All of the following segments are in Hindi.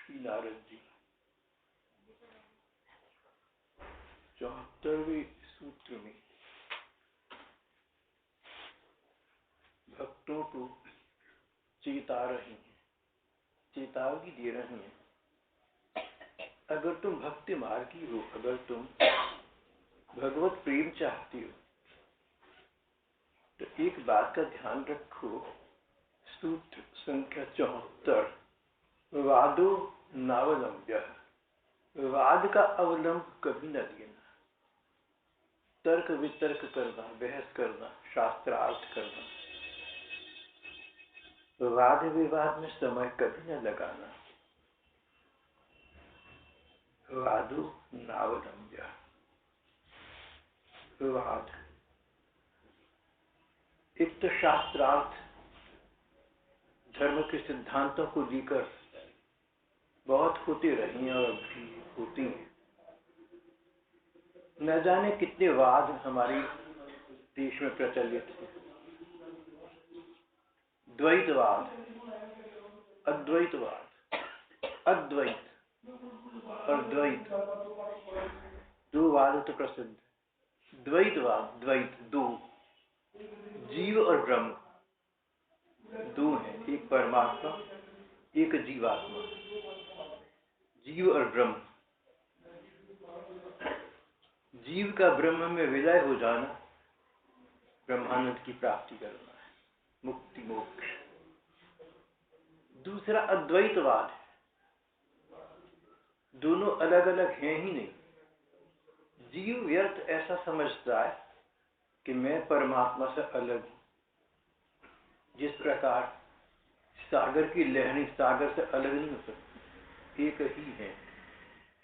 श्री नारद जी 74वें सूत्र में भक्तों को चेता रही हैं, चेतावनी दे रही हैं। अगर तुम भक्ति मार्गी हो, अगर तुम भगवत प्रेम चाहती हो तो एक बात का ध्यान रखो। सूत्र संख्या 74, वादो नावलंब्य, वाद का अवलंब कभी न लेना। तर्क वितर्क करना, बहस करना, शास्त्रार्थ करना, वाद विवाद में समय कभी न लगाना। वादो नावलंब्य, वाद एक तो शास्त्रार्थ धर्म के सिद्धांतों को लेकर बहुत होती रही और अभी होती हैं। न जाने कितने वाद हमारे देश में प्रचलित हैं। द्वैतवाद, अद्वैतवाद, अद्वैत और द्वैत, दो वाद तो प्रसिद्ध। द्वैतवाद, द्वैत दो, जीव और ब्रह्म दो हैं, एक परमात्मा एक जीवात्मा, जीव और ब्रह्म। जीव का ब्रह्म में विलय हो जाना ब्रह्मानंद की प्राप्ति करना है, मुक्ति मोक्ष। दूसरा अद्वैतवाद है, दोनों अलग अलग हैं ही नहीं। जीव व्यर्थ ऐसा समझता है कि मैं परमात्मा से अलग हूं। जिस प्रकार सागर की लहरें सागर से अलग नहीं हो सकती, एक ही है।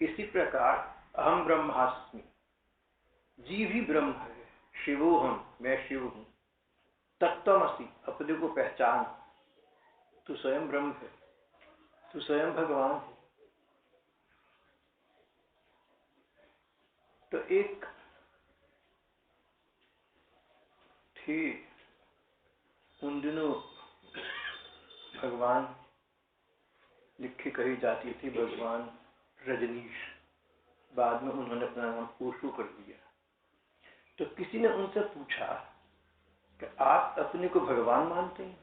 इसी प्रकार अहम ब्रह्मास्मि, जीव ही ब्रह्म है। शिवोहम, मैं शिव हूं। तत्त्वमसि, अपने को पहचान, तू स्वयं ब्रह्म है, तू स्वयं भगवान है। तो एक थे उन दिनों भगवान लिखी कही जाती थी भगवान रजनीश, बाद में उन्होंने अपना नाम ओशो कर दिया। तो किसी ने उनसे पूछा कि आप अपने को भगवान मानते हैं?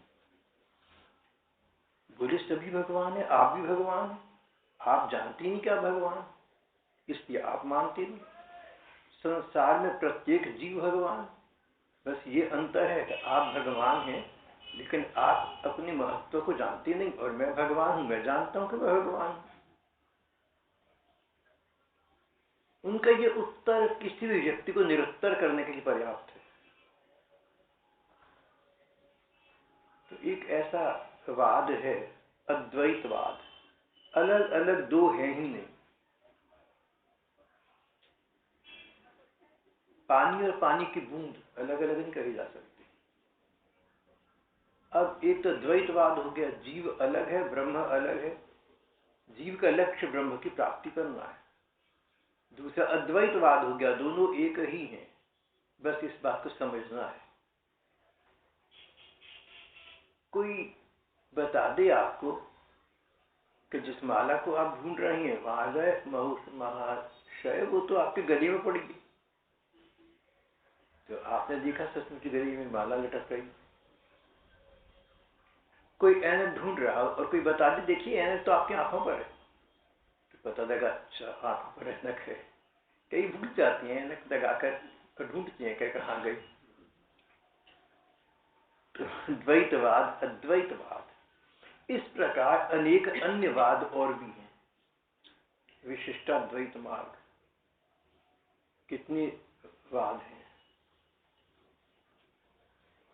बोले सभी भगवान है, आप भी भगवान है। आप जानते नहीं क्या भगवान, इसलिए आप मानते नहीं। संसार में प्रत्येक जीव भगवान, बस ये अंतर है कि आप भगवान हैं लेकिन आप अपने महत्व को जानते नहीं, और मैं भगवान हूं, मैं जानता हूं कि मैं भगवान हूं। उनका ये उत्तर किसी भी व्यक्ति को निरुत्तर करने के लिए पर्याप्त है। तो एक ऐसा वाद है अद्वैतवाद, अलग अलग दो हैं ही नहीं। पानी और पानी की बूंद अलग अलग नहीं कही जा सकती। अब एक तो द्वैतवाद हो गया, जीव अलग है ब्रह्म अलग है, जीव का लक्ष्य ब्रह्म की प्राप्ति करना है। दूसरा अद्वैतवाद हो गया, दोनों एक ही हैं, बस इस बात को समझना है। कोई बता दे आपको कि जिस माला को आप ढूंढ रही हैं वहां गए महाशय, वो तो आपके गले में पड़ी, तो आपने देखा सचमुच गले में माला लटक रही। कोई ऐनक ढूंढ रहा हो और कोई बता दे देखिए ऐनक तो आपकी आंखों पर है, तो पता लगा अच्छा आंखों पर ऐनक है। कई भूल जाती हैं ऐनक लगाकर, ढूंढती हैं क्या कहाँ गई। तो द्वैतवाद अद्वैतवाद, इस प्रकार अनेक अन्य वाद और भी हैं। विशिष्टाद्वैत मार्ग, कितने वाद हैं।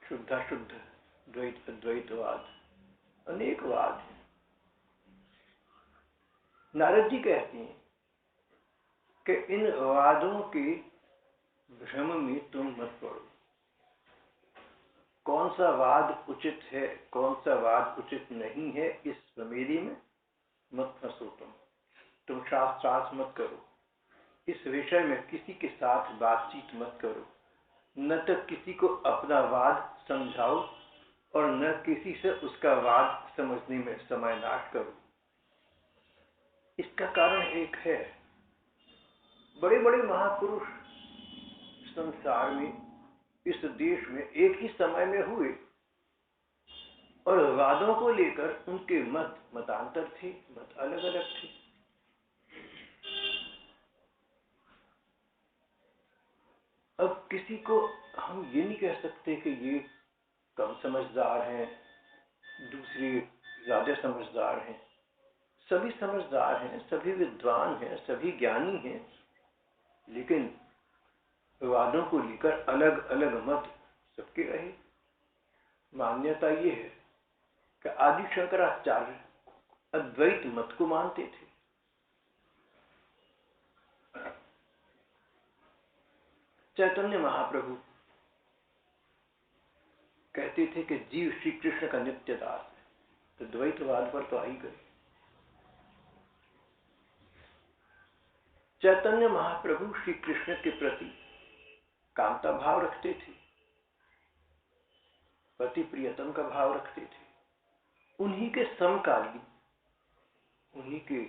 शुद्धाशुद्ध द्वैत अद्वैतवाद, अनेक वाद हैं। नारद जी कहते हैं कि इन वादों के भ्रम में तुम मत पड़ो। कौन सा वाद उचित है, कौन सा वाद उचित नहीं है, इस प्रमेय में मत फंसो। तुम शास्त्रार्थ मत करो, इस विषय में किसी के साथ बातचीत मत करो, न तो किसी को अपना वाद समझाओ और न किसी से उसका वाद समझने में समय नाश करो। इसका कारण एक है, बड़े बड़े महापुरुष संसार में, इस देश में एक ही समय में हुए और वादों को लेकर उनके मतांतर थे, मत अलग अलग थे। अब किसी को हम ये नहीं कह सकते कि ये कम समझदार हैं, दूसरे ज्यादा समझदार हैं। सभी समझदार हैं, सभी विद्वान हैं, सभी ज्ञानी हैं, लेकिन वादों को लेकर अलग अलग मत सबके रहे। मान्यता ये है कि आदि शंकराचार्य अद्वैत मत को मानते थे। चैतन्य महाप्रभु कहते थे कि जीव श्री कृष्ण का नित्य दास है, तो द्वैतवाद पर तो आई गई। चैतन्य महाप्रभु श्री कृष्ण के प्रति कामता भाव रखते थे, पति प्रियतम का भाव रखते थे। उन्हीं के समकालीन, उन्हीं के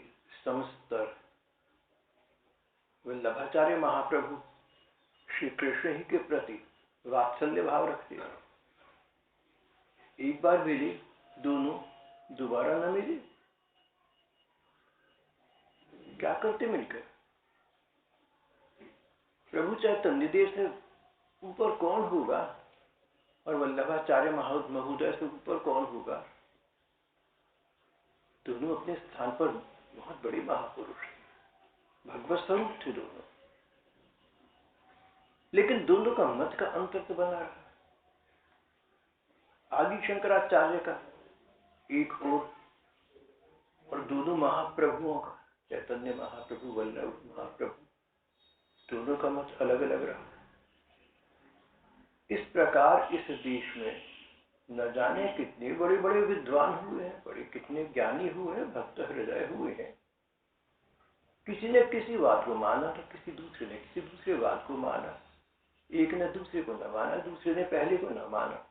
समस्तर वल्लभाचार्य महाप्रभु श्री कृष्ण ही के प्रति वात्सल्य भाव रखते थे। एक बार मिले, दोनों दोबारा न मिले, क्या करते मिलकर? प्रभु चैतन्य देव से ऊपर कौन होगा और वल्लभाचार्य महोदय से ऊपर कौन होगा? दोनों अपने स्थान पर बहुत बड़े महापुरुष थे, भगवत स्वरूप थे दोनों, लेकिन दोनों का मत का अंतर तो बना रहा। आदि शंकराचार्य का एक और दोनों महाप्रभुओं का, चैतन्य महाप्रभु, वल्लभ महाप्रभु, दोनों का मत अलग अलग रहा। इस प्रकार इस देश में न जाने कितने बड़े बड़े विद्वान हुए हैं, बड़े कितने ज्ञानी हुए हैं, भक्त हृदय हुए हैं। किसी ने किसी बात को माना तो किसी दूसरे ने किसी दूसरे बात को माना, एक ने दूसरे को न माना, दूसरे ने पहले को न माना।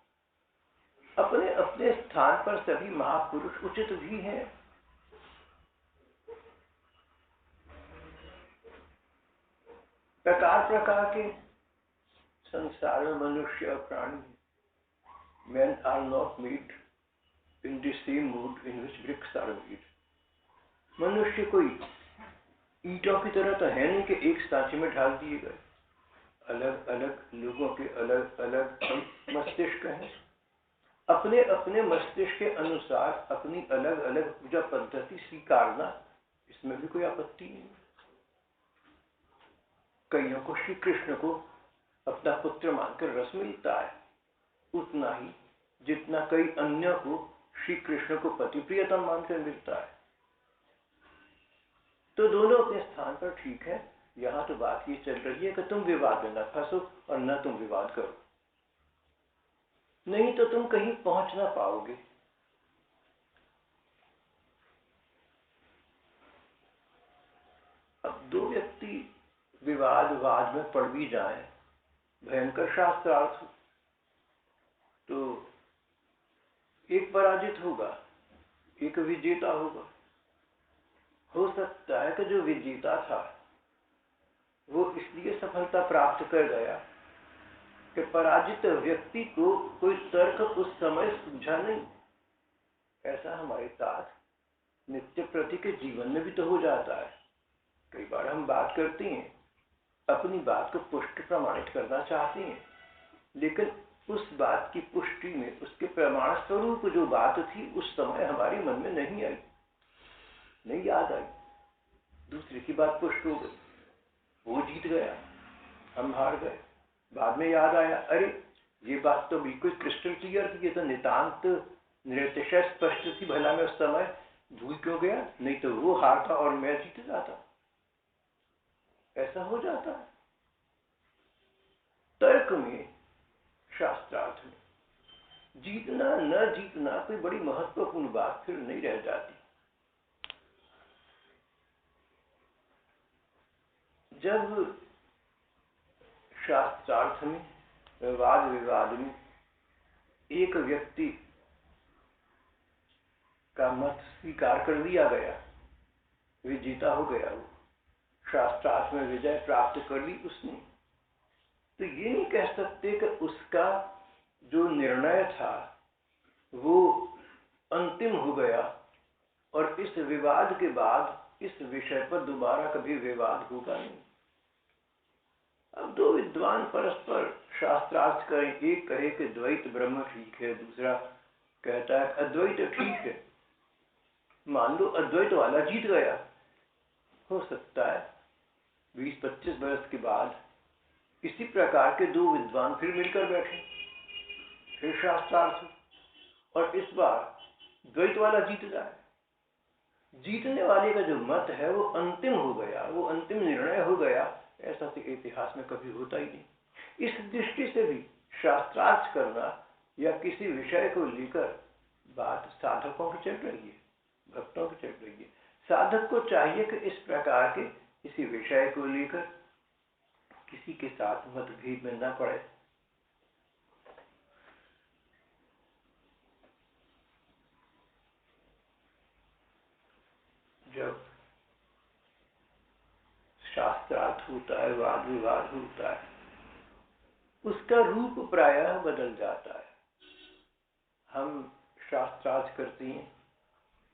अपने अपने स्थान पर सभी महापुरुष उचित भी हैं। प्रकार प्रकार के संसार में मनुष्य और प्राणी, men are not made in the same mood in which bricks are made. मनुष्य कोई ईंटों की तरह तो है नहीं कि एक सांचे में ढाल दिए गए। अलग अलग लोगों के अलग अलग मस्तिष्क हैं, अपने अपने मस्तिष्क के अनुसार अपनी अलग अलग पूजा पद्धति स्वीकारना, इसमें भी कोई आपत्ति नहीं। कईयों को श्री कृष्ण को अपना पुत्र मानकर रस मिलता है, उतना ही जितना कई अन्य को श्री कृष्ण को पति प्रियतम मानकर मिलता है। तो दोनों अपने स्थान पर ठीक है। यहाँ तो बात ये चल रही है कि तुम विवाद में न फंसो और न तुम विवाद करो, नहीं तो तुम कहीं पहुंच ना पाओगे। अब दो व्यक्ति वाद में पड़ भी जाए, भयंकर शास्त्रार्थ, तो एक पराजित होगा, एक विजेता होगा। हो सकता है कि जो विजेता था वो इसलिए सफलता प्राप्त कर गया कि पराजित व्यक्ति को कोई तर्क उस समय सूझा नहीं। ऐसा हमारे साथ नित्य प्रति के जीवन में भी तो हो जाता है। कई बार हम बात करते हैं, अपनी बात को पुष्ट प्रमाणित करना चाहते हैं, लेकिन उस बात की पुष्टि में उसके प्रमाण स्वरूप जो बात थी उस समय हमारे मन में नहीं आई, नहीं याद आई। दूसरे की बात पुष्ट हो गई, वो जीत गया, हम हार गए। बाद में याद आया, अरे ये बात तो बिल्कुल क्रिस्टल क्लियर थी, ये तो नितांत निरतिशय स्पष्ट थी, भला मैं उस समय भूल क्यों गया? नहीं तो वो हारता और मैं जीत जाता। ऐसा हो जाता है। तर्क में, शास्त्रार्थ में जीतना न जीतना कोई बड़ी महत्वपूर्ण बात फिर नहीं रह जाती। जब शास्त्रार्थ में, वाद विवाद में एक व्यक्ति का मत स्वीकार कर लिया गया, विजेता हो गया, वो शास्त्रार्थ में विजय प्राप्त कर ली उसने। तो ये नहीं कह सकते कि उसका जो निर्णय था वो अंतिम हो गया और इस विवाद के बाद इस विषय पर दोबारा कभी विवाद होगा नहीं। अब दो विद्वान परस्पर शास्त्रार्थ करें, एक कहे कि द्वैत ब्रह्म ठीक है, दूसरा कहता है अद्वैत ठीक है। मान लो अद्वैत वाला जीत गया, हो सकता है 20-25 वर्ष के बाद इसी प्रकार के दो विद्वान फिर मिलकर बैठे, फिर शास्त्रार्थ हो, और इस बार द्वैत वाला जीत जाए। जीतने वाले का जो मत है वो अंतिम हो गया, वो अंतिम निर्णय हो गया, ऐसा तो इतिहास में कभी होता ही नहीं। इस दृष्टि से भी शास्त्रार्थ करना या किसी विषय को लेकर बात साधकों की चल रही है, भक्तों की चल रही है। साधक को चाहिए कि इस प्रकार के किसी विषय को लेकर किसी के साथ मतभेद में न पड़े। जब शास्त्रार्थ होता है, वाद विवाद होता है, उसका रूप प्रायः बदल जाता है। हम शास्त्रार्थ करते हैं,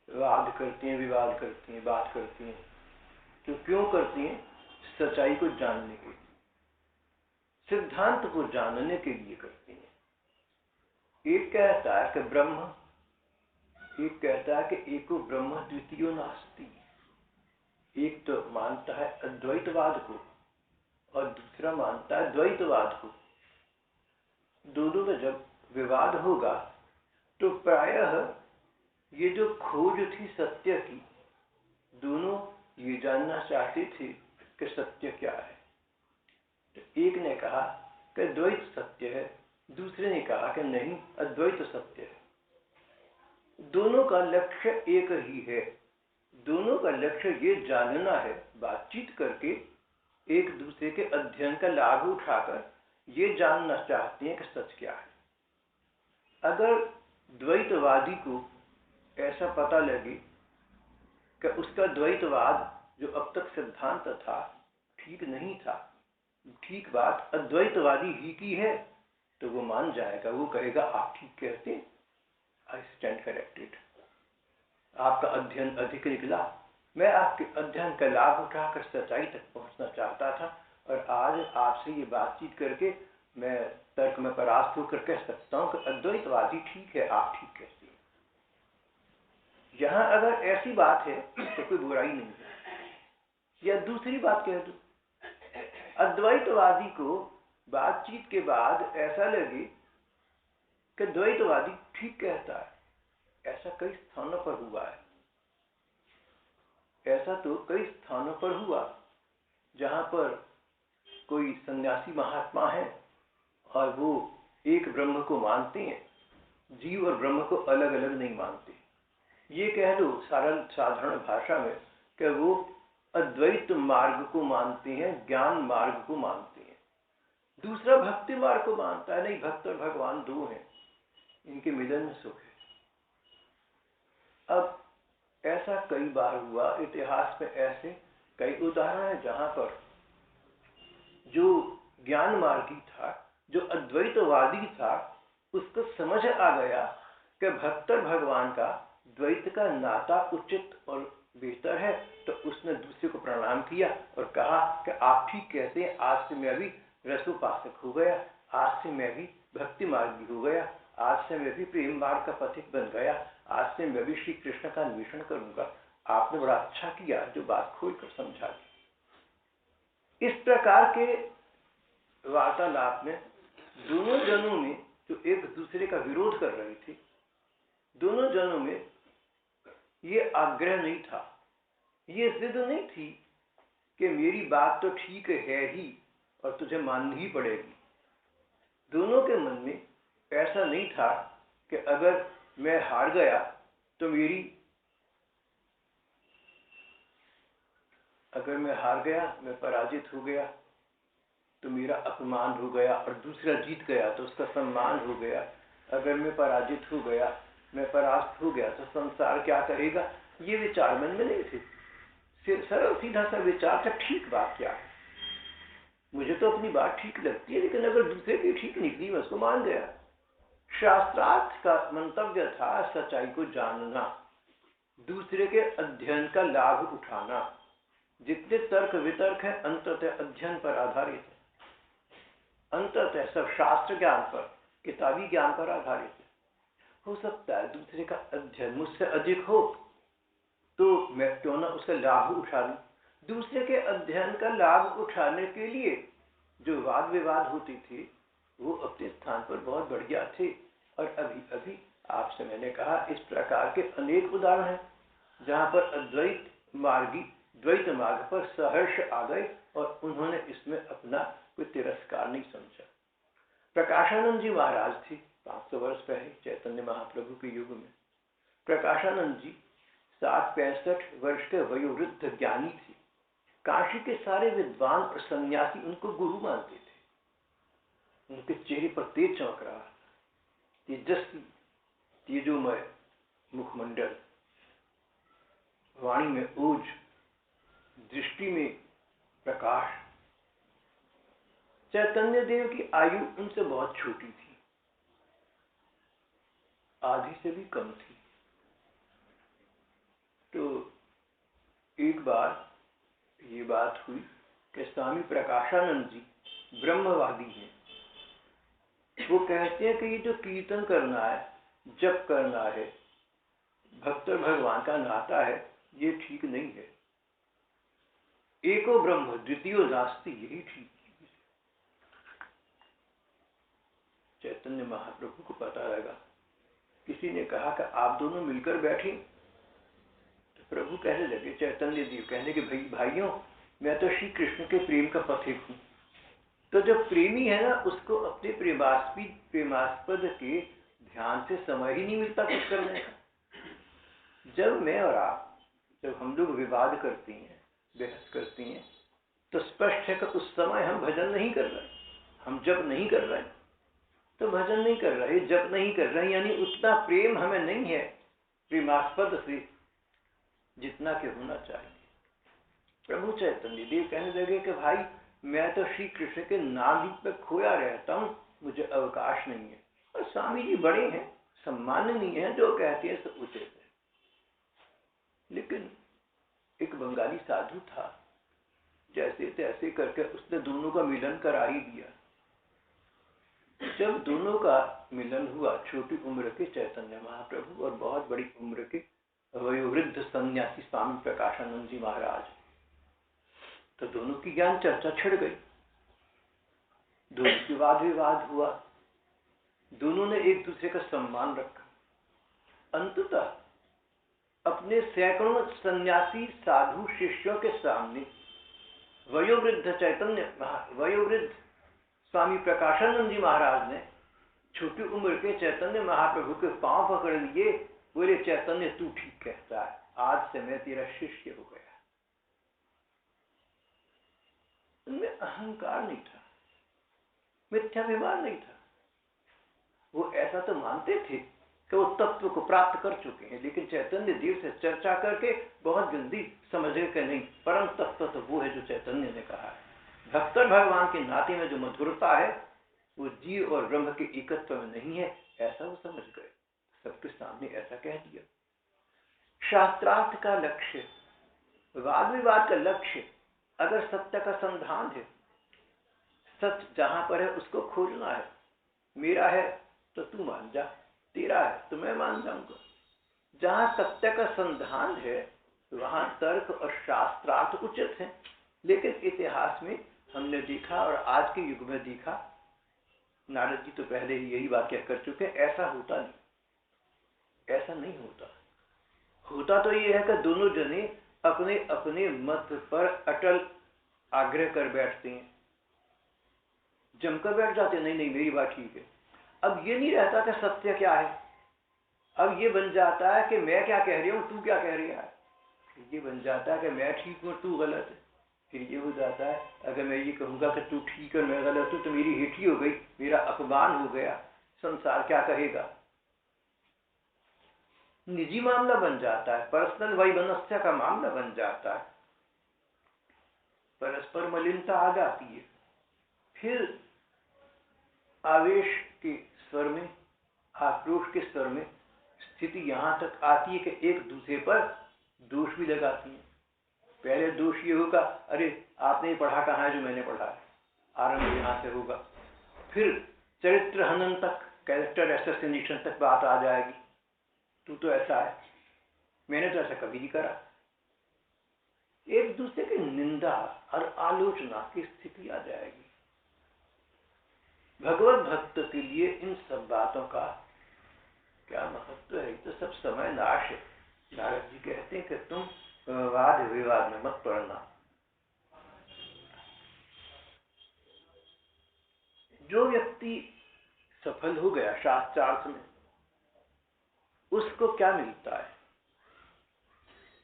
वाद करते हैं, विवाद करते हैं, बात करते हैं, तो क्यों करते हैं? सच्चाई को जानने के लिए, सिद्धांत को जानने के लिए करते हैं। एक कहता है कि ब्रह्म, एक कहता है कि एको ब्रह्म द्वितीयो नास्ति। एक तो मानता है अद्वैतवाद को और दूसरा मानता है द्वैतवाद को। दोनों में जब विवाद होगा तो प्रायः ये जो खोज थी सत्य की, दोनों ये जानना चाहते थे कि सत्य क्या है। तो एक ने कहा कि द्वैत सत्य है, दूसरे ने कहा कि नहीं अद्वैत सत्य है। दोनों का लक्ष्य एक ही है, दोनों का लक्ष्य ये जानना है, बातचीत करके एक दूसरे के अध्ययन का लाभ उठाकर ये जानना चाहते हैं कि सच क्या है। अगर द्वैतवादी को ऐसा पता लगे कि उसका द्वैतवाद जो अब तक सिद्धांत था ठीक नहीं था, ठीक बात अद्वैतवादी ही की है, तो वो मान जाएगा, वो कहेगा आप ठीक कहते हैं, आई स्टैंड करेक्टेड, आपका अध्ययन अधिक निकला, मैं आपके अध्ययन का लाभ उठाकर सच्चाई तक पहुंचना चाहता था और आज आपसे ये बातचीत करके मैं तर्क में परास्त होकर कह सकता हूं कि अद्वैतवादी ठीक है, आप ठीक कहते हैं। यहां अगर ऐसी बात है तो कोई बुराई नहीं है। या दूसरी बात कह दूं, अद्वैतवादी को बातचीत के बाद ऐसा लगे कि द्वैतवादी ठीक कहता है, ऐसा कई स्थानों पर हुआ है। ऐसा तो कई स्थानों पर हुआ जहां पर कोई सन्यासी महात्मा है और वो एक ब्रह्म को मानते हैं, जीव और ब्रह्म को अलग अलग नहीं मानते। ये कह लो सरल साधारण भाषा में कि वो अद्वैत मार्ग को मानते हैं, ज्ञान मार्ग को मानते हैं। दूसरा भक्ति मार्ग को मानता है, नहीं भक्त और भगवान दो हैं, इनके मिलन में सुख है। अब ऐसा कई बार हुआ इतिहास में, ऐसे कई उदाहरण हैं जहां पर जो ज्ञान मार्गी था, जो अद्वैतवादी था, उसको समझ आ गया कि भक्त और भगवान का द्वैत का नाता उचित और बेहतर है, तो उसने दूसरे को प्रणाम किया और कहा कि आप ठीक कहते हैं, आज से मैं भी रसोपासक हो गया, आज से मैं भी भक्ति मार्गी हो गया, आज से मैं भी प्रेम मार्ग का पथिक बन गया, आज से मैं भी श्री कृष्ण का अन्वेषण करूंगा। आपने बड़ा अच्छा किया जो बात खोलकर समझा दी। इस प्रकार के वार्तालाप में दोनों जनों में जो एक दूसरे का विरोध कर रहे थे, दोनों जनों में ये आग्रह नहीं था, ये जिद नहीं थी कि मेरी बात तो ठीक है ही और तुझे माननी ही पड़ेगी। दोनों के मन में ऐसा नहीं था कि अगर मैं हार गया तो अगर मैं हार गया, मैं पराजित हो गया तो मेरा अपमान हो गया और दूसरा जीत गया तो उसका सम्मान हो गया। अगर मैं पराजित हो गया, मैं परास्त हो गया तो संसार क्या कहेगा, ये विचार मन में नहीं थे। फिर सरल सीधा सा विचार था, ठीक बात क्या है, मुझे तो अपनी बात ठीक लगती है, लेकिन अगर दूसरे की ठीक निकली मैं उसको मान गया। शास्त्रार्थ का मंतव्य था सच्चाई को जानना, दूसरे के अध्ययन का लाभ उठाना। जितने तर्क वितर्क है अंततः अध्ययन पर आधारित है, अंततः सब शास्त्र ज्ञान पर, किताबी ज्ञान पर आधारित है। हो सकता है दूसरे का अध्ययन मुझसे अधिक हो तो मैं क्यों ना उसका लाभ उठा लूं। दूसरे के अध्ययन का लाभ उठाने के लिए जो वाद विवाद होती थी वो अपने स्थान पर बहुत बढ़िया थे। और अभी अभी आपसे मैंने कहा इस प्रकार के अनेक उदाहरण हैं जहां पर अद्वैत मार्गी द्वैत मार्ग पर सहर्ष आ गए और उन्होंने इसमें अपना कोई तिरस्कार नहीं समझा। प्रकाशानंद जी महाराज थे 500 वर्ष पहले चैतन्य महाप्रभु के युग में। प्रकाशानंद जी 60-65 वर्ष के वयोवृद्ध ज्ञानी थे। काशी के सारे विद्वान और सन्यासी उनको गुरु मानते थे। उनके चेहरे पर तेज चमक रहा, तेजस्वी तेजोमय मुखमंडल, वाणी में ओज, दृष्टि में प्रकाश। चैतन्य देव की आयु उनसे बहुत छोटी थी, आधी से भी कम थी। तो एक बार ये बात हुई कि स्वामी प्रकाशानंद जी ब्रह्मवादी हैं। वो कहते हैं कि ये जो कीर्तन करना है, जप करना है, भक्त और भगवान का नाता है, ये ठीक नहीं है। एको ब्रह्म द्वितीयो नास्ति, यही ठीक है। चैतन्य महाप्रभु को पता लगा। किसी ने कहा कि आप दोनों मिलकर बैठे। तो प्रभु कहने लगे, चैतन्य देव कहने के भाइयों, मैं तो श्री कृष्ण के प्रेम का पथिक हूं। तो जो प्रेमी है ना, उसको अपने प्रेमास्पद के ध्यान से समय ही नहीं मिलता कुछ करने का। जब मैं और आप, जब हम लोग विवाद करती हैं, बहस करती हैं, तो स्पष्ट है कि उस समय हम भजन नहीं कर रहे, हम जप नहीं कर रहे। तो भजन नहीं कर रहे, जप नहीं कर रहे, यानी उतना प्रेम हमें नहीं है प्रेमास्पद से जितना कि होना चाहिए। प्रभु चैतन्य देव कहने लगे कि भाई मैं तो श्री कृष्ण के नाम रूप में खोया रहता हूं, मुझे अवकाश नहीं है। और स्वामी जी बड़े हैं, सम्माननीय है, जो कहते हैं सब उचित है। लेकिन एक बंगाली साधु था, जैसे तैसे करके उसने दोनों का मिलन करा ही दिया। जब दोनों का मिलन हुआ, छोटी उम्र के चैतन्य महाप्रभु और बहुत बड़ी उम्र के वयोवृद्ध सन्यासी स्वामी प्रकाशानंद जी महाराज, तो दोनों की ज्ञान चर्चा छिड़ गई, दोनों की वाद विवाद हुआ, दोनों ने एक दूसरे का सम्मान रखा। अंततः अपने सैकड़ों सन्यासी साधु शिष्यों के सामने वयोवृद्ध स्वामी प्रकाशानंद जी महाराज ने छोटी उम्र के चैतन्य महाप्रभु के पांव पकड़ लिए, बोले चैतन्य तू ठीक कहता है, आज से मैं तेरा शिष्य हो गया। उनमें अहंकार नहीं था, मिथ्याभिमान नहीं था। वो ऐसा तो मानते थे कि वो तत्व को प्राप्त कर चुके हैं, लेकिन चैतन्य देव से चर्चा करके बहुत जल्दी समझ गए कि नहीं, परम तत्व तो वो है जो चैतन्य ने कहा है। भक्त और भगवान के नाते में जो मधुरता है वो जीव और ब्रह्म के एकत्व में नहीं है, ऐसा वो समझ गए। सबके सामने ऐसा कह दिया। शास्त्रार्थ का लक्ष्य, वाद विवाद का लक्ष्य अगर सत्य का संधान है, सत्य जहां पर है उसको खोजना है। मेरा है तो तू मान जा, तेरा है तो मैं मान जाऊंगा। जहां सत्य का संधान है वहां तर्क और शास्त्रार्थ उचित है। लेकिन इतिहास में हमने देखा और आज के युग में देखा, नारद जी तो पहले ही यही वाक्य कर चुके, ऐसा होता नहीं, ऐसा नहीं होता। होता तो ये है कि दोनों जने अपने अपने मत पर अटल आग्रह कर बैठते हैं, जमकर बैठ जाते, नहीं नहीं मेरी बात ठीक है। अब ये नहीं रहता कि सत्य क्या है, अब ये बन जाता है कि मैं क्या कह रही हूं, तू क्या कह रहा है। ये बन जाता है कि मैं ठीक हूं तू गलत है। फिर ये हो जाता है अगर मैं ये कहूंगा कि तू ठीक है मैं गलत हूं तो मेरी हेठी हो गई, मेरा अपमान हो गया, संसार क्या कहेगा। निजी मामला बन जाता है, पर्सनल वैमनस्य का मामला बन जाता है। परस्पर मलिनता आ जाती है। फिर आवेश के स्वर में, आक्रोश के स्वर में स्थिति यहाँ तक आती है कि एक दूसरे पर दोष भी लगाती है। पहले दोष ये होगा, अरे आपने पढ़ा कहाँ है जो मैंने पढ़ा है, आरंभ यहाँ से होगा। फिर चरित्र हनन तक, कैरेक्टर एसेसिनेशन तक बात आ जाएगी, तू तो ऐसा है, मैंने तो ऐसा कभी नहीं करा। एक दूसरे की निंदा और आलोचना की स्थिति आ जाएगी। भगवत भक्त के लिए इन सब बातों का क्या महत्व है? तो सब समय नाश है। नारद जी कहते हैं कि तुम वाद विवाद में मत पड़ना। जो व्यक्ति सफल हो गया शास्त्रार्थ में, उसको क्या मिलता है?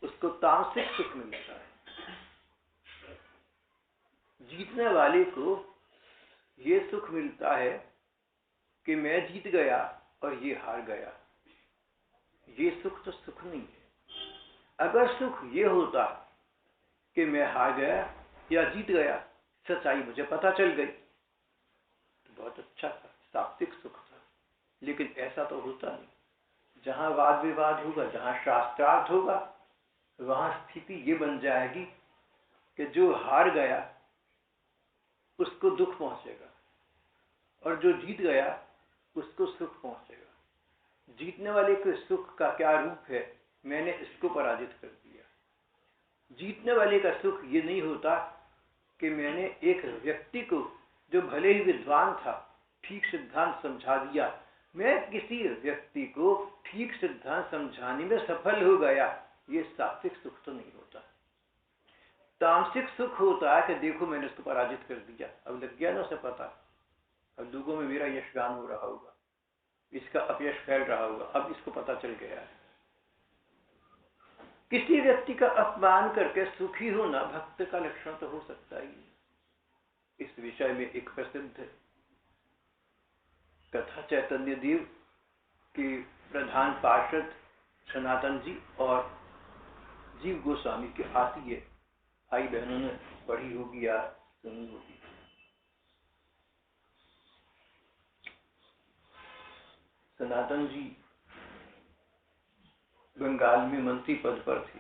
उसको तामसिक सुख मिलता है। जीतने वाले को ये सुख मिलता है कि मैं जीत गया और ये हार गया। ये सुख तो सुख नहीं है। अगर सुख ये होता कि मैं हार गया या जीत गया, सच्चाई मुझे पता चल गई, तो बहुत अच्छा था, सात्विक सुख था। लेकिन ऐसा तो होता नहीं। जहां वाद विवाद होगा, जहां शास्त्रार्थ होगा, वहां स्थिति ये बन जाएगी कि जो हार गया उसको दुख पहुंचेगा और जो जीत गया उसको सुख पहुंचेगा। जीतने वाले के सुख का क्या रूप है? मैंने इसको पराजित कर दिया। जीतने वाले का सुख ये नहीं होता कि मैंने एक व्यक्ति को, जो भले ही विद्वान था, ठीक सिद्धांत समझा दिया। मैं किसी व्यक्ति को ठीक सिद्धांत समझाने में सफल हो गया। ये सात्विक सुख तो नहीं होता। तामसिक सुख होता है कि देखो मैंने उसको पराजित कर दिया, अब लग गया ना उसे पता, अब लोगों में मेरा यशगान हो रहा होगा, इसका अपयश फैल रहा होगा, अब इसको पता चल गया है। किसी व्यक्ति का अपमान करके सुखी होना भक्त का लक्षण तो हो सकता ही। इस विषय में एक प्रसिद्ध कथा चैतन्य देव के प्रधान पार्षद सनातन जी और जीव गोस्वामी के आती है। भाई बहनों ने पढ़ी होगी या सुनी होगी। सनातन जी बंगाल में मंत्री पद पर थे।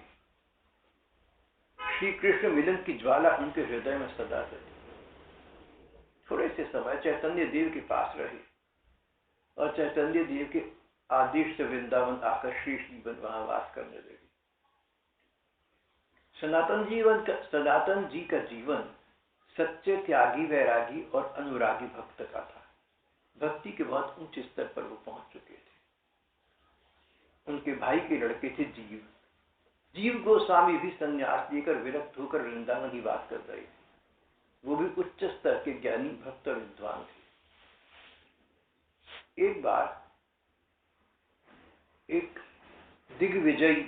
श्री कृष्ण मिलन की ज्वाला उनके हृदय में सदा रही। थोड़े से समय चैतन्य देव के पास रहे और चैतन्य देव के आदेश से वृंदावन आकर श्री जीवन वहां वास करने लगे। सनातन जी का जीवन सच्चे त्यागी, वैरागी और अनुरागी भक्त का था। भक्ति के बहुत ऊंचे स्तर पर वो पहुंच चुके थे। उनके भाई के लड़के थे जीव गोस्वामी भी संन्यास लेकर विरक्त होकर वृंदावन की बात कर रहे थे। वो भी उच्च स्तर के ज्ञानी भक्त और विद्वान थे। एक बार एक दिग्विजयी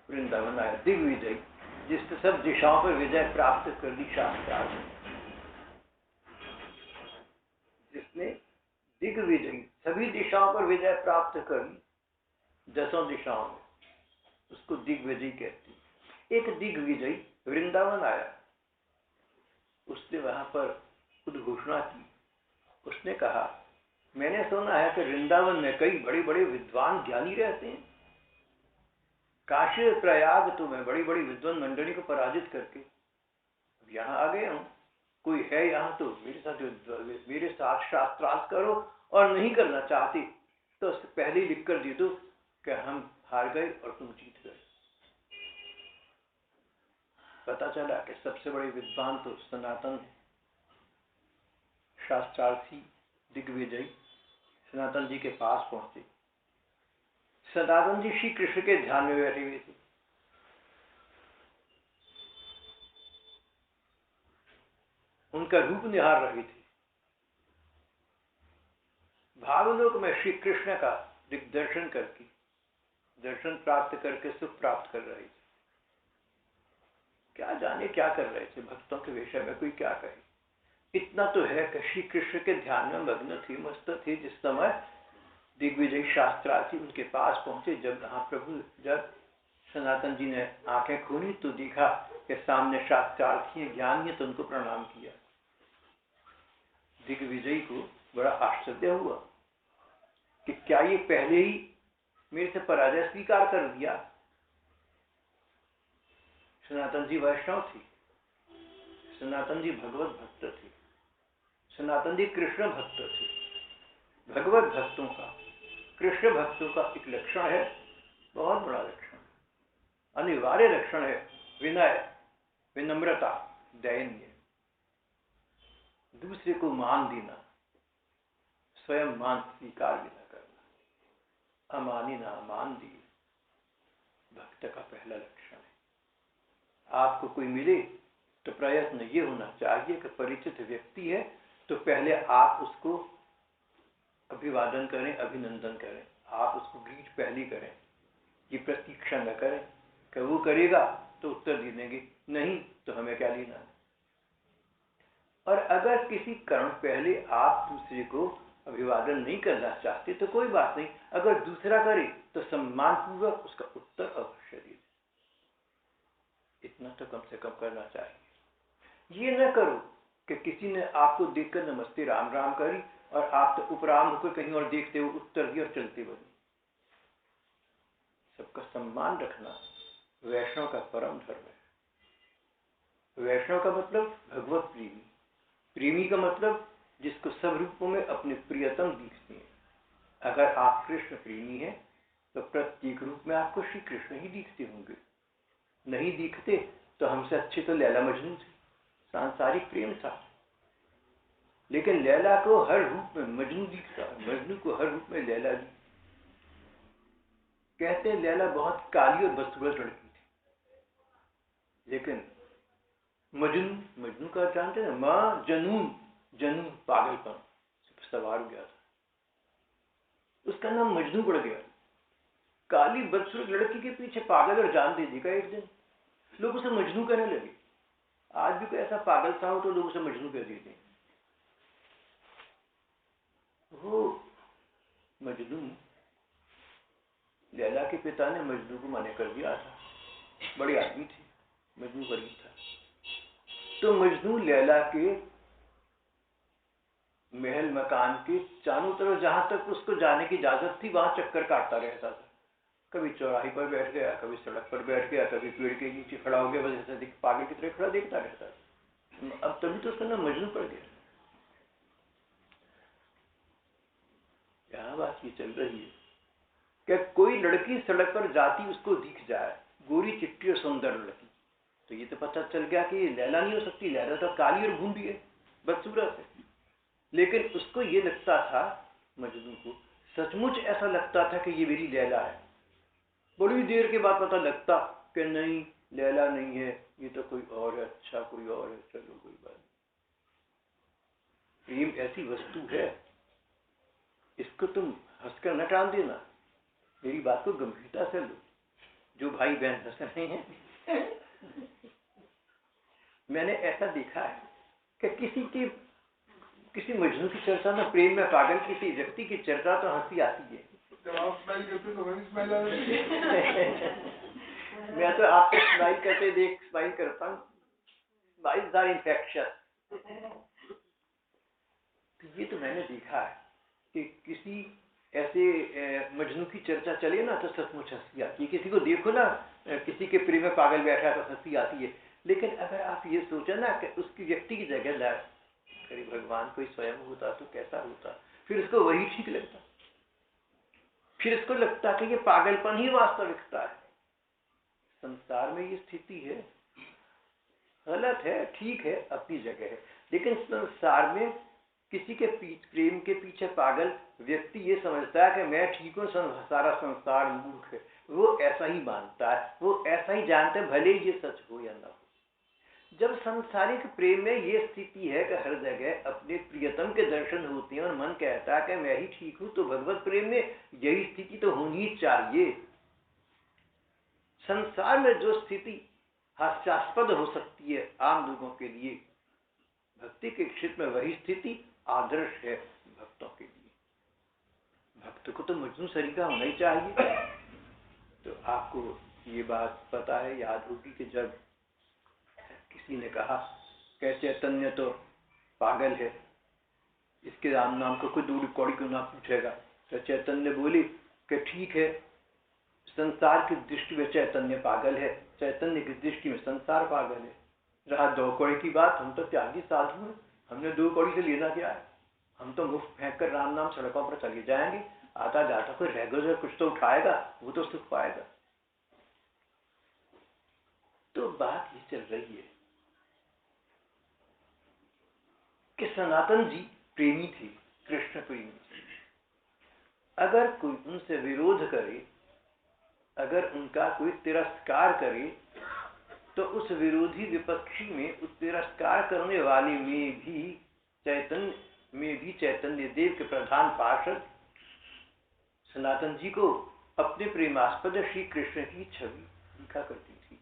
वृंदावन आया। दिग्विजयी जिसने सब दिशाओं पर विजय प्राप्त कर ली शास्त्रार्थ में, जिसने दिग्विजयी सभी दिशाओं पर विजय प्राप्त कर ली, 10 दिशाओं में, उसको दिग्विजयी कहती है। एक दिग्विजयी वृंदावन आया। उसने वहां पर उद्घोषणा की। उसने कहा, मैंने सुना है कि वृंदावन में कई बड़े बड़े विद्वान ज्ञानी रहते हैं। काशी प्रयाग तो मैं बड़ी बड़ी विद्वान मंडली को पराजित करके यहाँ आ गया हूँ। कोई है यहाँ तो मेरे साथ शास्त्रार्थ करो, और नहीं करना चाहते तो उससे पहले ही लिख कर दे दो कि हम हार गए और तुम जीत गए। पता चला कि सबसे बड़े विद्वान तो सनातन है। शास्त्रार्थी दिग्विजयी सनातन जी के पास पहुंचे। सनातन जी श्री कृष्ण के ध्यान में बैठे हुए थे। उनका रूप निहार रहे थे। भावलोक में श्री कृष्ण का दिग्दर्शन करके, दर्शन प्राप्त करके सुख प्राप्त कर रहे थे। क्या जाने क्या कर रहे थे, भक्तों के विषय में कोई क्या कहे। इतना तो है कि श्री कृष्ण के ध्यान में मग्न थे, मस्त थे। जिस समय दिग्विजय शास्त्रार्थी उनके पास पहुंचे, जब सनातन जी ने आंखें खोली तो देखा कि सामने शास्त्रार्थी ज्ञानी है, तो उनको प्रणाम किया। दिग्विजय को बड़ा आश्चर्य हुआ कि क्या ये पहले ही मेरे से पराजय स्वीकार कर दिया। सनातन जी वैष्णव थी, सनातन जी भगवत भक्त थे, सनातन जी कृष्ण भक्त थे। भगवत भक्तों का, कृष्ण भक्तों का एक लक्षण है, बहुत बड़ा लक्षण, अनिवार्य लक्षण है, विनय, विनम्रता, दैन्य, दूसरे को मान देना, स्वयं मान स्वीकार भी न करना, अमानी ना मान दिए, भक्त का पहला लक्षण है। आपको कोई मिले तो प्रयत्न ये होना चाहिए कि परिचित व्यक्ति है तो पहले आप उसको अभिवादन करें, अभिनंदन करें, आप उसको ग्रीट पहले करें, ये प्रतीक्षा न करें कि वो करेगा तो उत्तर दे देंगे, नहीं तो हमें क्या लेना। और अगर किसी कारण पहले आप दूसरे को अभिवादन नहीं करना चाहते तो कोई बात नहीं, अगर दूसरा करे तो सम्मान पूर्वक उसका उत्तर अवश्य दे। इतना तो कम से कम करना चाहिए। ये न करो कि किसी ने आपको देखकर नमस्ते राम राम करी और आप तो उपराम होकर कहीं और देखते हो उत्तर दिए और चलते बने। सबका सम्मान रखना वैष्णव का परम धर्म है। वैष्णव का मतलब भगवत प्रेमी, प्रेमी का मतलब जिसको सब रूपों में अपने प्रियतम दिखते हैं। अगर आप कृष्ण प्रेमी हैं तो प्रत्येक रूप में आपको श्री कृष्ण ही दिखते होंगे। नहीं दिखते तो हमसे अच्छे तो लैला मजनू थे, सांसारिक प्रेम था, लेकिन लैला को हर रूप में मजनू दिखता, मजनू को हर रूप में लैला दिखता। कहते हैं लैला बहुत काली और बदसूरत लड़की थी, लेकिन मजनू, मजनू का जानते हैं माँ, जनून, जनून पागलपन सवार हो गया था, उसका नाम मजनू पड़ गया। काली बदसूरत लड़की के पीछे पागल और जान दे देगा एक दिन, लोग उसे मजनू कहने लगे। आज भी कोई ऐसा पागल सा हो तो लोग उसे मजनू कह देते हैं। वो मजनू, लैला के पिता ने मजनू को मना कर दिया था, बड़े आदमी थे, मजनू गरीब था। तो मजनू लैला के महल मकान के चारों तरफ जहां तक उसको जाने की इजाजत थी वहां चक्कर काटता रहता था। कभी चौराहे पर बैठ गया, कभी सड़क पर बैठ गया, कभी पेड़ के नीचे खड़ा हो गया, बस ऐसे पागल की तरह खड़ा देखता रहता था। अब तभी तो उसका नाम मजनू पड़ गया। यहाँ बात ये चल रही है कि कोई लड़की सड़क पर जाती उसको दिख जाए, गोरी चिट्टी और सुंदर लड़की, तो ये तो पता चल गया कि लैला नहीं हो सकती, लैला तो काली और भूंडी है, बदसूरत है। लेकिन उसको ये लगता था, मजनू को सचमुच ऐसा लगता था कि ये मेरी लैला है। बड़ी देर के बाद पता लगता कि नहीं, लैला नहीं है, ये तो कोई और है, अच्छा कोई और है, चलो कोई बात नहीं। प्रेम ऐसी वस्तु है, इसको तुम हंसकर न टाल देना, मेरी बात को गंभीरता से लो। जो भाई बहन हंस रहे हैं मैंने ऐसा देखा है कि किसी मजनू की चर्चा में, प्रेम में पागल किसी व्यक्ति की चर्चा तो हंसी आती है। मैं तो आपको स्माइल करते देख स्माइल करता हूँ, स्माइल्स आर इन्फेक्शियस। तो ये तो मैंने देखा है कि किसी ऐसे मजनू की चर्चा चले ना तो सचमुच हंसी आती है। किसी को देखो ना, किसी के प्रेम में पागल बैठा है तो हंसी आती है। लेकिन अगर आप ये सोचो ना कि उसकी व्यक्ति की जगह लाए, अरे भगवान कोई स्वयं होता तो कैसा होता, फिर उसको वही ठीक लगता, फिर इसको लगता कि ये पागलपन ही वास्तविकता है। संसार में ये स्थिति है, गलत है, ठीक है, अपनी जगह है, लेकिन संसार में किसी के प्रेम के पीछे पागल व्यक्ति ये समझता है कि मैं ठीक हूँ, सारा संसार मूर्ख है। वो ऐसा ही मानता है, वो ऐसा ही जानता है, भले ये सच हो या ना हो। जब सांसारिक प्रेम में ये स्थिति है कि हर जगह अपने प्रियतम के दर्शन होते हैं और मन कहता है कि मैं ही ठीक हूं, तो भगवत प्रेम में यही स्थिति तो होनी चाहिए। संसार में जो स्थिति हास्यास्पद हो सकती है आम लोगों के लिए, भक्ति के क्षेत्र में वही स्थिति आदर्श है भक्तों के लिए। भक्त को तो मजनू सरीका होना ही चाहिए। तो आपको ये बात पता है, याद होगी कि जब किसी ने कहा कि चैतन्य तो पागल है, इसके नाम को कोई दूर कौड़ी क्यों ना पूछेगा, तो चैतन्य बोली कि ठीक है, संसार की दृष्टि में चैतन्य पागल है, चैतन्य की दृष्टि में संसार पागल है। रहा 2 कौड़ी की बात, हम तो त्यागी साधु हैं, हमने 2 कौड़ी से लेना क्या है, हम तो मुफ्त फेंक कर राम नाम सड़कों पर चले जाएंगे, आता जाता कोई रेगुलर कुछ तो उठाएगा, वो तो सुख पाएगा। तो बात ये चल रही है कि सनातन जी प्रेमी थे, कृष्ण प्रेमी थे। अगर कोई उनसे विरोध करे, अगर उनका कोई तिरस्कार करे, तो उस विरोधी विपक्षी में, उस तिरस्कार करने वाले में भी चैतन्य देव के प्रधान पार्षद सनातन जी को अपने प्रेमास्पद श्री कृष्ण की छवि दिखा करती थी।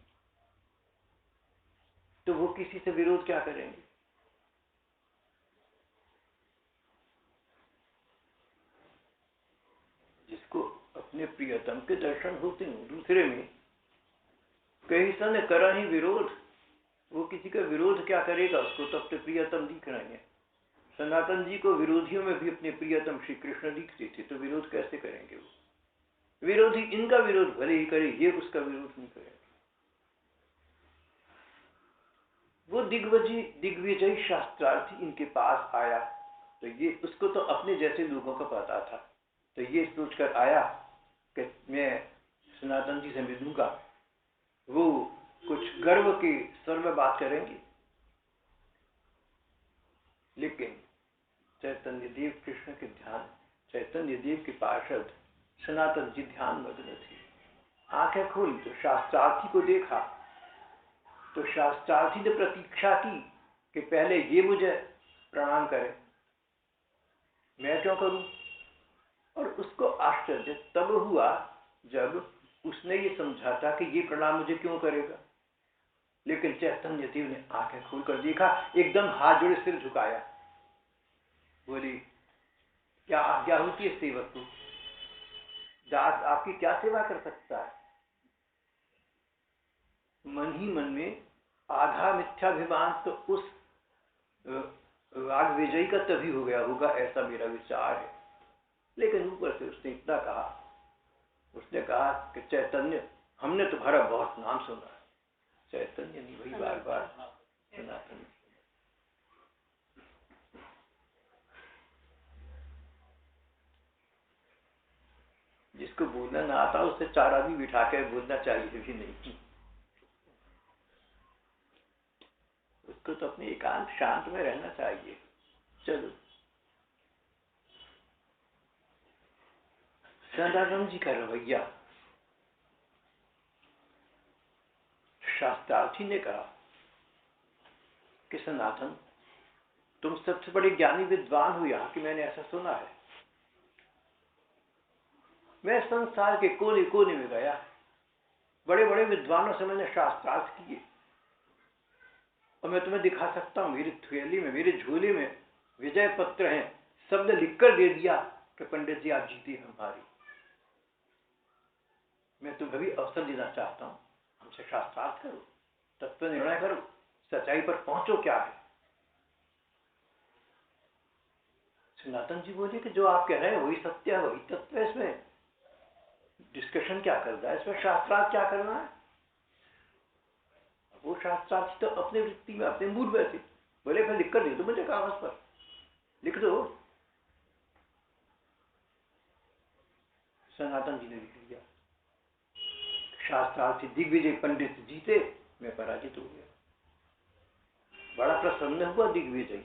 तो वो किसी से विरोध क्या करेंगे? जिसको अपने प्रियतम के दर्शन होते हैं, दूसरे में कहीं सन करा ही विरोध, वो किसी का विरोध क्या करेगा, उसको तो अपने प्रियतम दिख रहे हैं। सनातन जी को विरोधियों में भी अपने प्रियतम श्री कृष्ण दिखते थे, तो विरोध कैसे करेंगे? वो विरोधी इनका विरोध भले ही करे, ये उसका विरोध नहीं करेंगे। वो दिग्विजयी शास्त्रार्थी इनके पास आया, तो ये उसको तो अपने जैसे लोगों का पता था, तो ये सोचकर आया कि मैं सनातन जी से मिलूंगा। वो कुछ गर्व की स्वर में बात करेंगे, लेकिन चैतन्य देव कृष्ण के ध्यान, चैतन्य देव के पार्षद सनातन जी ध्यान मग्न थे। आंखें खोली तो शास्त्रार्थी को देखा, तो शास्त्रार्थी ने प्रतीक्षा की कि पहले ये मुझे प्रणाम करे, मैं क्यों करूं? और उसको आश्चर्य तब हुआ जब उसने ये समझा था कि ये प्रणाम मुझे क्यों करेगा। लेकिन चैतन्य देव ने आंखें खोलकर देखा, एकदम हाथ जोड़े सिर झुकाया, बोली क्या आज्ञा होती है सेवक को, दास आपकी क्या सेवा कर सकता है? मन ही मन में आधा मिथ्याभिमान तो उस राग विजयी का तभी हो गया होगा, ऐसा मेरा विचार है। लेकिन ऊपर से उसने इतना कहा, उसने कहा कि चैतन्य हमने तुम्हारा बहुत नाम सुना है। चैतन्य ने वही बार बार सनातन, जिसको बोलना ना आता उससे 4 आदमी बिठा कर बोलना चाहिए भी नहीं, उसको तो अपने एकांत शांत में रहना चाहिए। चलो, सनातन जी का रवैया, शास्त्रार्थी ने कहा कि सनातन तुम सबसे बड़े ज्ञानी विद्वान हो यहाँ की, मैंने ऐसा सुना है। मैं संसार के कोने कोने में गया, बड़े बड़े विद्वानों से मैंने शास्त्रार्थ किए, और मैं तुम्हें दिखा सकता हूं, मेरी थैली में, मेरे झोले में विजय पत्र हैं, शब्द लिखकर दे दिया कि पंडित जी आप जीते हमारी। मैं तुम्हें भी अवसर देना चाहता हूं, हमसे शास्त्रार्थ करो, तत्व निर्णय करो, सच्चाई पर पहुंचो क्या है। सनातन जी बोले कि जो आप कह रहे हैं वही सत्य है, वही तत्व है, इसमें डिस्कशन क्या करना है, इसमें शास्त्रार्थ क्या करना है। वो शास्त्रार्थ तो अपने वृत्ति में, अपने मूड में थे, बोले मैं लिख कर दे दो मुझे कागज पर, लिख दो। सनातन जी ने लिख लिया, शास्त्रार्थी दिग्विजय पंडित जीते, मैं पराजित हो गया। बड़ा प्रसन्न हुआ दिग्विजय,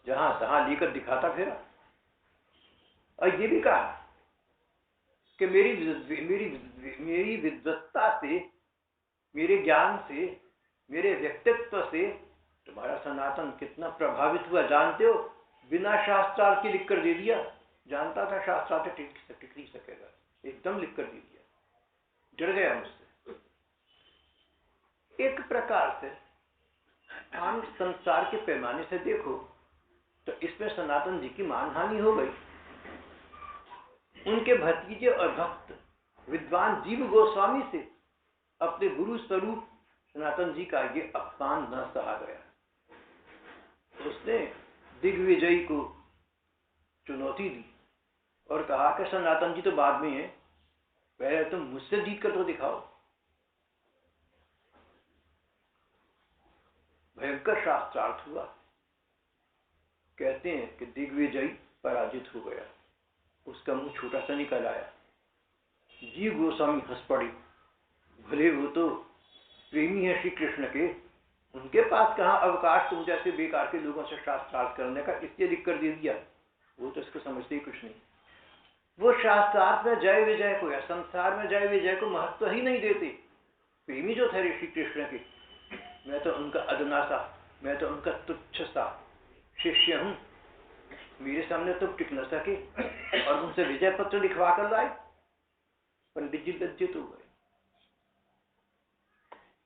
जहां तहां लेकर दिखाता फिरा, और ये भी कहा कि मेरी विद्वत्ता से, मेरे ज्ञान से, मेरे व्यक्तित्व से तुम्हारा सनातन कितना प्रभावित हुआ जानते हो, बिना शास्त्रार्थ के लिखकर दे दिया। जानता था शास्त्रार्थ टिक नहीं सकेगा, एकदम लिखकर दे दिया, डर गया मुझसे। एक प्रकार से आम संसार के पैमाने से देखो तो इसमें सनातन जी की मानहानि हो गई। उनके भतीजे और भक्त विद्वान जीव गोस्वामी से अपने गुरु स्वरूप सनातन जी का ये अपमान न सहा गया। उसने दिग्विजय को चुनौती दी और कहा कि सनातन जी तो बाद में है, पहले तुम मुझसे जीत कर तो दिखाओ। भयंकर शास्त्रार्थ हुआ। कहते हैं कि दिग्विजय पराजित हो गया, उसका मुंह छोटा सा निकल आया। जीव गोस्वामी हंस पड़े, भले वो तो प्रेमी है श्री कृष्ण के, उनके पास कहाँ अवकाश तुम जैसे बेकार के लोगों से शास्त्रार्थ करने का, इसलिए लिख कर दे दिया। वो तो इसको समझते ही कुछ नहीं। वो शास्त्रार्थ में जय विजय को या संसार में जय विजय को महत्व ही नहीं देते। प्रेमी जो थे श्री कृष्ण के, मैं तो उनका अदना सा, मैं तो उनका तुच्छ सा शिष्य हूं, मेरे सामने तो टिक न सके और उनसे विजय पत्र लिखवा कर लाए। पंडित जी लज्जित हो गए।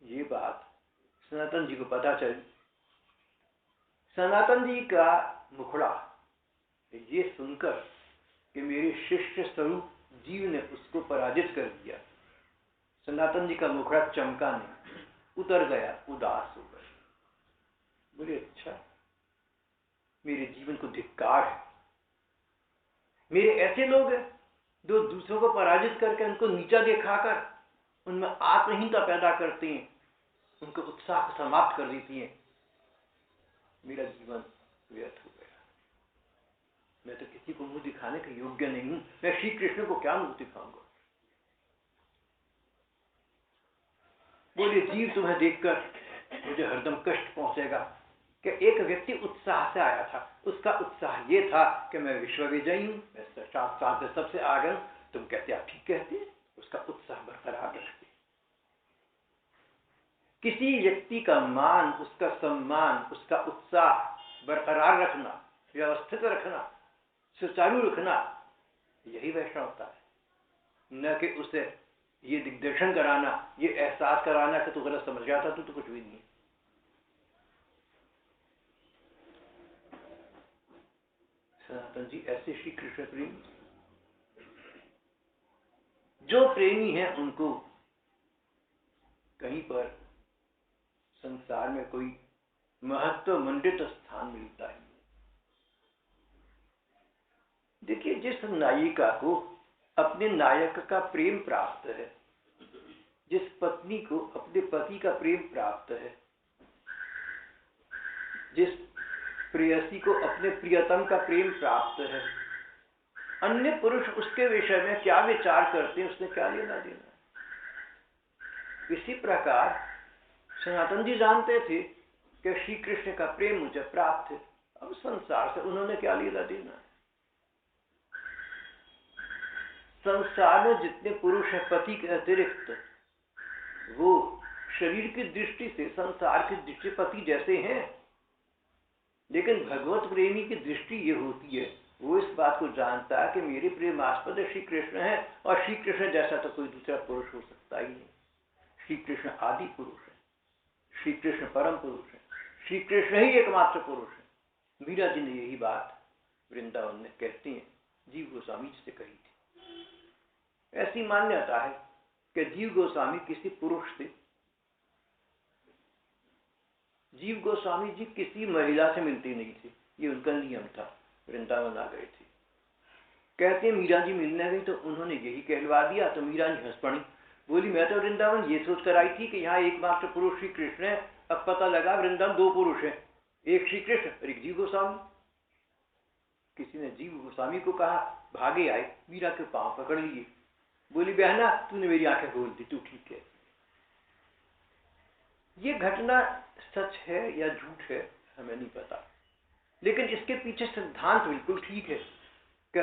ये बात सनातन जी को पता चली। सनातन जी का मुखड़ा ये सुनकर कि मेरे शिष्य स्वरूप जीव ने उसको पराजित कर दिया, सनातन जी का मुखड़ा चमका नहीं, उतर गया, उदास हो गए। बोले अच्छा, मेरे जीवन को धिक्कार है। मेरे ऐसे लोग हैं जो दूसरों को पराजित करके उनको नीचा दिखाकर उनमें आत्महीनता पैदा करती हैं, उनको उत्साह को समाप्त कर देती हैं। मेरा जीवन व्यर्थ हो गया। मैं तो किसी को मुंह दिखाने के योग्य नहीं हूं। मैं श्री कृष्ण को क्या मुंह दिखाऊंगा। बोले जीव तुम्हें देखकर मुझे हरदम कष्ट पहुंचेगा कि एक व्यक्ति उत्साह से आया था, उसका उत्साह ये था कि मैं विश्व विजयी हूं, मैं शास्त्रार्थ से सबसे आगे हूं। तुम कहते आप ठीक कहते, उसका उत्साह बरकरार रखते। किसी व्यक्ति का मान, उसका सम्मान, उसका उत्साह बरकरार रखना, व्यवस्थित रखना, सुचारू रखना, यही वैष्णवता है। न कि उसे ये दिग्दर्शन कराना, ये एहसास कराना कि तू गलत समझ गया था, तू तो कुछ भी नहीं है। सनातन जी ऐसे श्री कृष्ण प्रेमी, जो प्रेमी है उनको कहीं पर संसार में कोई महत्व मंडित स्थान मिलता है। देखिए, जिस नायिका को अपने नायक का प्रेम प्राप्त है, जिस पत्नी को अपने पति का प्रेम प्राप्त है, जिस प्रेयसी को अपने प्रियतम का प्रेम प्राप्त है, अन्य पुरुष उसके विषय में क्या विचार करते हैं, उसने क्या लेना देना। इसी प्रकार सनातन जी जानते थे कि श्री कृष्ण का प्रेम मुझे प्राप्त है, अब संसार से उन्होंने क्या लेना देना। संसार में जितने पुरुष हैं पति के अतिरिक्त, वो शरीर की दृष्टि से संसार की दृष्टि पति जैसे हैं, लेकिन भगवत प्रेमी की दृष्टि ये होती है, वो इस बात को जानता है कि मेरे प्रेमास्पद श्री कृष्ण है और श्री कृष्ण जैसा तो कोई दूसरा पुरुष हो सकता ही नहीं। श्री कृष्ण आदि पुरुष है, श्री कृष्ण परम पुरुष है, श्री कृष्ण ही एकमात्र पुरुष है। मीरा जी ने यही बात वृंदावन में कहती हैं, जीव गोस्वामी जी से कही थी। ऐसी मान्यता है कि जीव गोस्वामी किसी पुरुष से, जीव गोस्वामी जी किसी महिला से मिलते नहीं थे, ये उनका नियम था। वृंदावन आ गए थे, कहते मीरा जी मिलने गई तो उन्होंने यही कहलवा दिया, तो मीरा जी हंस पड़ी, बोली मैं तो वृंदावन ये सोच कर आई थी कि यहाँ एकमात्र पुरुष श्री कृष्ण है, अब पता लगा वृंदावन दो पुरुष हैं, एक श्री कृष्ण और एक जीव गोस्वामी। किसी ने जीव गोस्वामी को कहा, भागे आए, मीरा के पांव पकड़ लिए, बोली बहना तूने मेरी आंखें खोल दी, तू ठीक है। ये घटना सच है या झूठ है हमें नहीं पता, लेकिन इसके पीछे सिद्धांत बिल्कुल ठीक है कि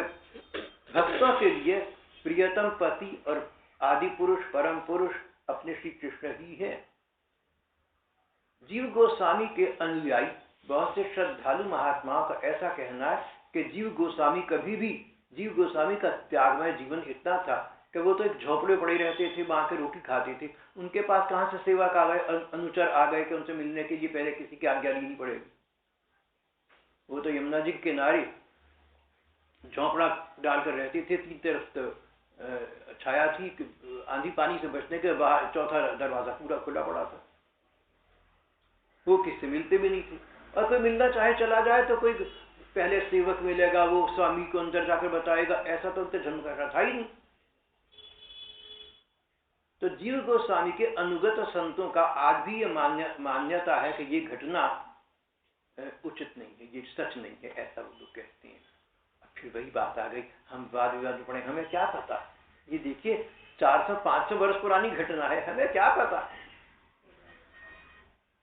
भक्तों के लिए प्रियतम पति और आदि पुरुष परम पुरुष अपने श्री कृष्ण ही है। जीव गोस्वामी के अनुयायी बहुत से श्रद्धालु महात्माओं का ऐसा कहना है कि जीव गोस्वामी कभी भी, जीव गोस्वामी का त्यागमय जीवन इतना था कि वो तो एक झोपड़े पड़े रहते थे, वहां के रोटी खाते थे, उनके पास कहां से सेवक आ गए, अनुचर आ गए कि उनसे मिलने के लिए पहले किसी की आज्ञा लेनी पड़ेगी। वो तो यमुना जी के किनारे झोपड़ा डालकर रहते थे, तीन तरफ छाया थी कि आंधी पानी से बचने के बाहर चौथा दरवाजा पूरा खुला पड़ा था, वो किससे मिलते भी नहीं थे। और कोई मिलना चाहे चला जाए तो कोई पहले सेवक मिलेगा, वो स्वामी को अंदर जाकर बताएगा, ऐसा तो उनके जन्म का था ही नहीं। तो जीव गोस्वामी के अनुगत संतों का आज भी ये मान्यता है कि ये घटना उचित नहीं है, ये सच नहीं है, ऐसा वो लोग कहते हैं। फिर वही बात आ गई, हम वाद विवाद में पड़े, हमें क्या पता। ये देखिए 400-500 वर्ष पुरानी घटना है, हमें क्या पता।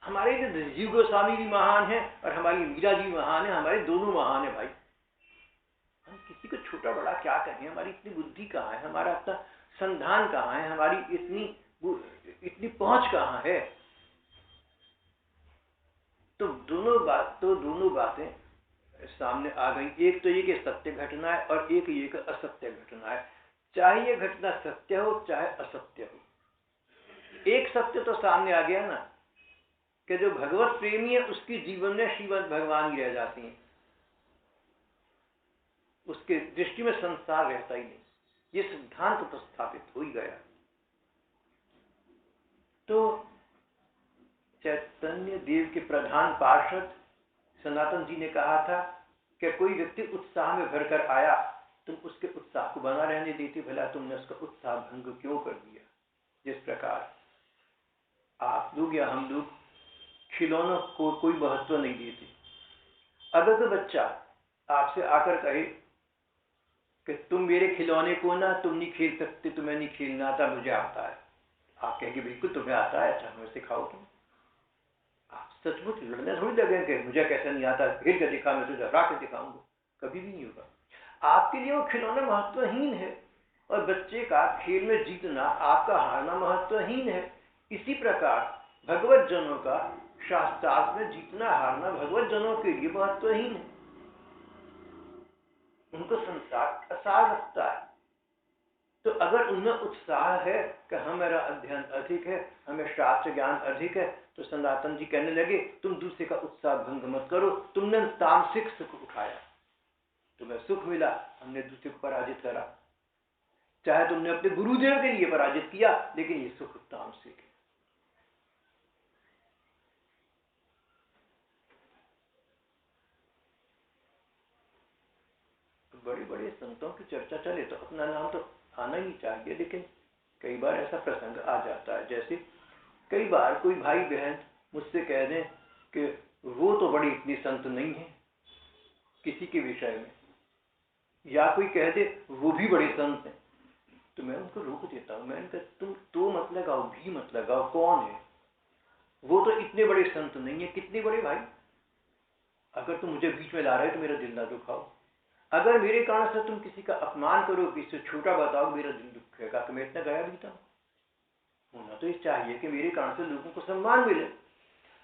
हमारे जीव गोस्वामी भी महान है और हमारी मीरा जी महान है, हमारे दोनों महान है भाई। हम किसी को छोटा बड़ा क्या कहें, हमारी इतनी बुद्धि कहाँ है, हमारा इतना संधान कहाँ है, हमारी इतनी पहुंच कहाँ है। तो दोनों बातें सामने आ गई। एक तो ये कि सत्य घटना है और एक ये कि असत्य घटना है। चाहे ये घटना सत्य हो चाहे असत्य हो, एक सत्य तो सामने आ गया ना कि जो भगवत प्रेमी है उसकी जीवन में श्रीमद् भगवान ही रह जाती हैं, उसके दृष्टि में संसार रहता ही नहीं। ये सिद्धांत तो स्थापित हो ही गया। तो चैतन्य देव के प्रधान पार्षद सनातन जी ने कहा था कि कोई व्यक्ति उत्साह में भरकर आया, तुम उसके उत्साह को बना रहने देती, भला तुमने उसका उत्साह भंग क्यों कर दिया। जिस प्रकार आप लोग या हम लोग खिलौनों को कोई महत्व नहीं देते। अगर कोई बच्चा आपसे आकर कहे कि तुम मेरे खिलौने को ना तुम नहीं खेल सकते, तुम्हें नहीं खेलना आता, मुझे आता है, आप कहेंगे बिल्कुल तुम्हें आता है, अच्छा हमें सिखाओ तुम। आप सचमुच लड़ने थोड़ी लगेंगे, मुझे कैसे नहीं आता, खेल के दिखा, मैं तुझे हरा के दिखाऊंगा, कभी भी नहीं होगा। आपके लिए वो खिलौना महत्वहीन है और बच्चे का खेल में जीतना, आपका हारना महत्वहीन है। इसी प्रकार भगवत जनों का शास्त्रार्थ में जीतना हारना भगवत जनों के लिए महत्वहीन है। उनको संसार असार रखता है। तो अगर उनमें उत्साह है कि हमारा अध्ययन अधिक है, हमें शास्त्र ज्ञान अधिक है, तो सनातन जी कहने लगे तुम दूसरे का उत्साह भंग मत करो, तुमने तामसिक सुख उठाया, तुम्हें सुख मिला, हमने दूसरे को पराजित करा। चाहे तुमने अपने गुरुदेव के लिए पराजित किया, लेकिन ये सुख तामसिक है। बड़े बड़े संतों की चर्चा चले तो अपना नाम तो आना ही चाहिए, लेकिन कई बार ऐसा प्रसंग आ जाता है। जैसे कई बार कोई भाई बहन मुझसे कह दें कि वो तो बड़ी इतनी संत नहीं है किसी के विषय में, या कोई कह दे वो भी बड़े संत हैं, तो मैं उनको रोक देता हूँ। मैंने कहा तुम तो मत लगाओ, भी मत लगाओ, कौन है वो, तो इतने बड़े संत नहीं है। कितने बड़े भाई, अगर तुम मुझे बीच में ला रहे हो तो मेरा दिल ना दुखाओ। अगर मेरे कारण से तुम किसी का अपमान करो, किसी से छोटा बताओ, मेरा दिल दुखेगा कि मैं इतना गया बीता। होना तो ये चाहिए कि मेरे कारण से लोगों को सम्मान मिले।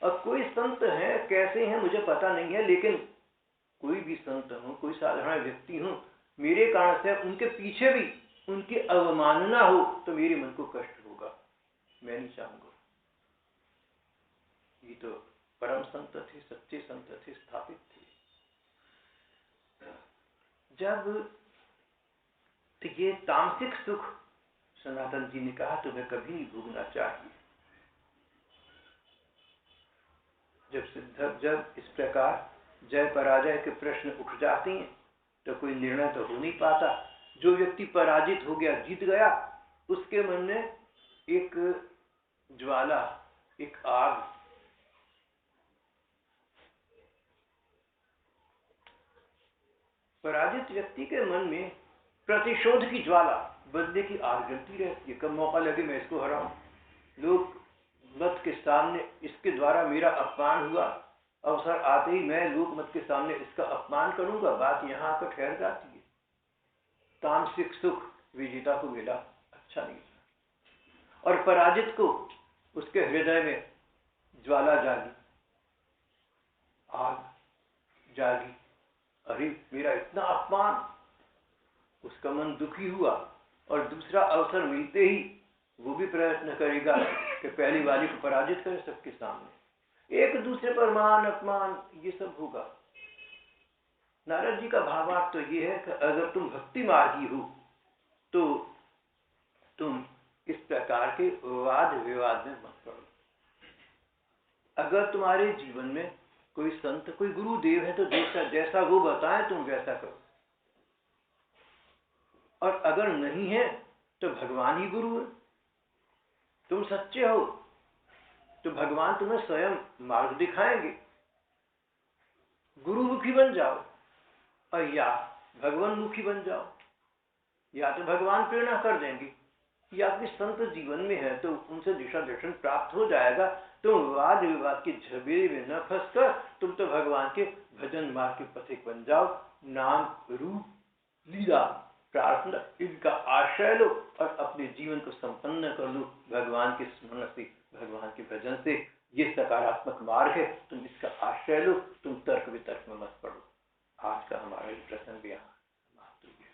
और कोई संत है, कैसे हैं मुझे पता नहीं है, लेकिन कोई भी संत हो, कोई साधारण व्यक्ति हो, मेरे कारण से उनके पीछे भी उनकी अवमानना हो तो मेरे मन को कष्ट होगा, मैं नहीं चाहूंगा। ये तो परम संत थे, सच्चे संत थे, स्थापित थे। जब तो ये तामसिक सुख सनातन जी ने कहा तुम्हें कभी नहीं भोगना चाहिए। जब इस प्रकार जय पराजय के प्रश्न उठ जाते हैं तो कोई निर्णय तो हो नहीं पाता। जो व्यक्ति पराजित हो गया, जीत गया, उसके मन में एक ज्वाला, एक आग, पराजित व्यक्ति के मन में प्रतिशोध की ज्वाला, बदले की आग जलती रहती है। कब मौका लगे मैं इसको हराऊं, लोग मत के सामने इसके द्वारा मेरा अपमान हुआ, अवसर आते ही मैं लोक मत के सामने इसका अपमान करूंगा। बात यहां आकर ठहर जाती है। तामसिक सुख विजेता को मिला, अच्छा नहीं, और पराजित को उसके हृदय में ज्वाला जागी, आग जागी, अरे मेरा इतना अपमान, उसका मन दुखी हुआ और दूसरा अवसर मिलते ही वो भी प्रयत्न करेगा कि पहली वाली को पराजित करे सबके सामने। एक दूसरे पर मान अपमान ये सब होगा। नारद जी का भावार्थ तो ये है कि अगर तुम भक्ति मार्गी हो तो तुम इस प्रकार के वाद विवाद में मत पड़ो। अगर तुम्हारे जीवन में कोई संत, कोई गुरुदेव है तो जैसा वो बताएं तुम वैसा करो, और अगर नहीं है तो भगवान ही गुरु है। तुम सच्चे हो तो भगवान तुम्हें स्वयं मार्ग दिखाएंगे। गुरुमुखी बन जाओ और या भगवान मुखी बन जाओ। या तो भगवान प्रेरणा कर देंगे, या अपने संत जीवन में है तो उनसे दिशा दर्शन प्राप्त हो जाएगा। तुम वाद विवाद के झबेरे में न फंसकर तुम तो भगवान के भजन मार्ग के पथिक बन जाओ। नाम, रूप, लीला, प्रार्थना, इनका आश्रय लो और अपने जीवन को संपन्न कर लो भगवान के स्मरण से, भगवान के भजन से। ये सकारात्मक मार्ग है, तुम इसका आश्रय लो, तुम तर्क वितर्क में मत पड़ो। आज का हमारा प्रसंग यहाँ समाप्त हो गया।